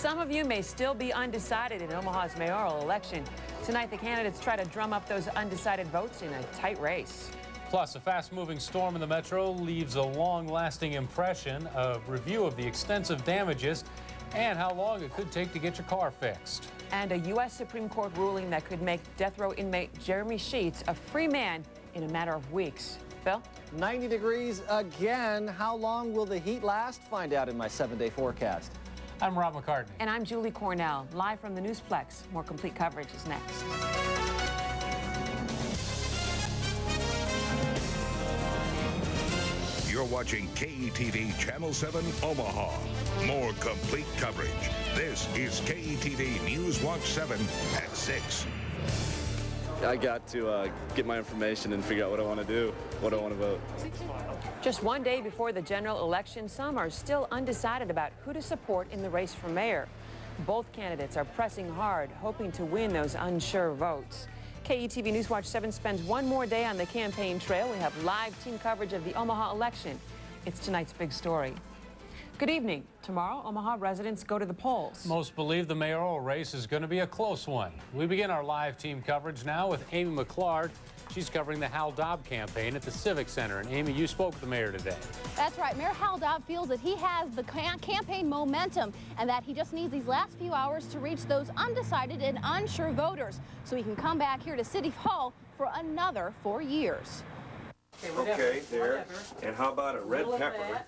Some of you may still be undecided in Omaha's mayoral election. Tonight, the candidates try to drum up those undecided votes in a tight race. Plus, a fast-moving storm in the metro leaves a long-lasting impression, a review of the extensive damages, and how long it could take to get your car fixed. And a U.S. Supreme Court ruling that could make death row inmate Jeremy Sheets a free man in a matter of weeks. Phil? 90 degrees again. How long will the heat last? Find out in my 7-day forecast. I'm Rob McCartney. And I'm Julie Cornell, live from the Newsplex. More complete coverage is next. You're watching KETV Channel 7 Omaha. More complete coverage. This is KETV News Watch 7 at 6. I got to get my information and figure out what I want to do, what I want to vote. Just one day before the general election, some are still undecided about who to support in the race for mayor. Both candidates are pressing hard, hoping to win those unsure votes. KETV Newswatch 7 spends one more day on the campaign trail. We have live team coverage of the Omaha election. It's tonight's big story. Good evening. Tomorrow, Omaha residents go to the polls. Most believe the mayoral race is going to be a close one. We begin our live team coverage now with Amy McClard. She's covering the Daub campaign at the Civic Center. And Amy, you spoke with the mayor today. That's right. Mayor Daub feels that he has the campaign momentum and that he just needs these last few hours to reach those undecided and unsure voters so he can come back here to City Hall for another 4 years. Okay, there. And how about a red pepper?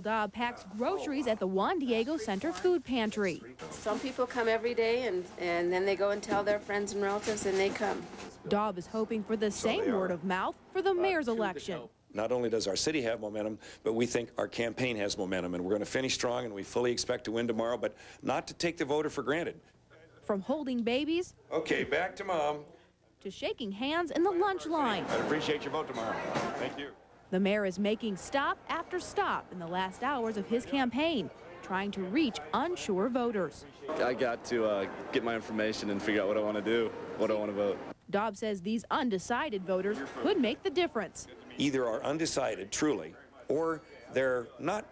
Daub packs groceries at the Juan Diego Center food pantry. Some people come every day and then they go and tell their friends and relatives and they come. Daub is hoping for the same word of mouth for the mayor's election. Not only does our city have momentum, but we think our campaign has momentum, and we're going to finish strong, and we fully expect to win tomorrow, but not to take the voter for granted. From holding babies. Okay, back to Mom. To shaking hands in the lunch line. I'd appreciate your vote tomorrow. Thank you. The mayor is making stop after stop in the last hours of his campaign, trying to reach unsure voters. I got to get my information and figure out what I want to do, what I want to vote. Daub says these undecided voters could make the difference. Either are undecided, truly, or they're not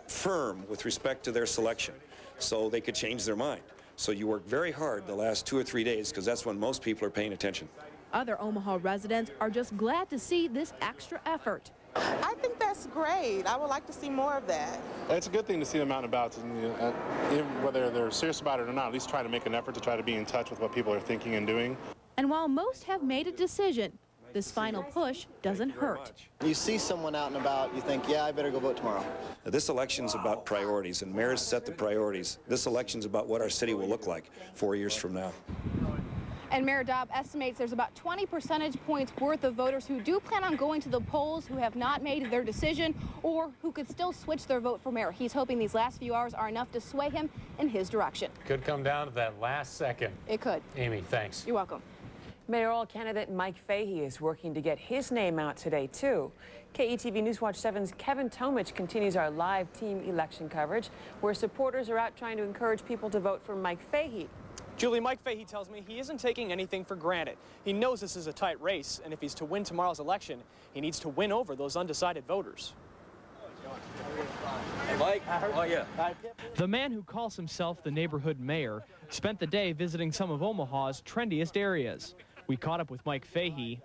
firm with respect to their selection, so they could change their mind. So you work very hard the last 2 or 3 days because that's when most people are paying attention. Other Omaha residents are just glad to see this extra effort. I think that's great. I would like to see more of that. It's a good thing to see them out and about, and whether they're serious about it or not, at least try to make an effort to try to be in touch with what people are thinking and doing. And while most have made a decision, this final push doesn't hurt. You see someone out and about, you think, yeah, I better go vote tomorrow. Now, this election's about priorities, and mayors set the priorities. This election's about what our city will look like 4 years from now. And Mayor Daub estimates there's about 20 percentage points worth of voters who do plan on going to the polls who have not made their decision or who could still switch their vote for mayor. He's hoping these last few hours are enough to sway him in his direction. Could come down to that last second. It could. Amy, thanks. You're welcome. Mayoral candidate Mike Fahey is working to get his name out today, too. KETV Newswatch 7's Kevin Tomich continues our live team election coverage, where supporters are out trying to encourage people to vote for Mike Fahey. Julie, Mike Fahey tells me he isn't taking anything for granted. He knows this is a tight race, and if he's to win tomorrow's election, he needs to win over those undecided voters. Hey, Mike. Oh, yeah. The man who calls himself the neighborhood mayor spent the day visiting some of Omaha's trendiest areas. We caught up with Mike Fahey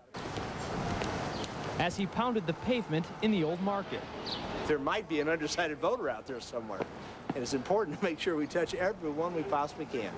as he pounded the pavement in the old market. There might be an undecided voter out there somewhere, and it's important to make sure we touch everyone we possibly can.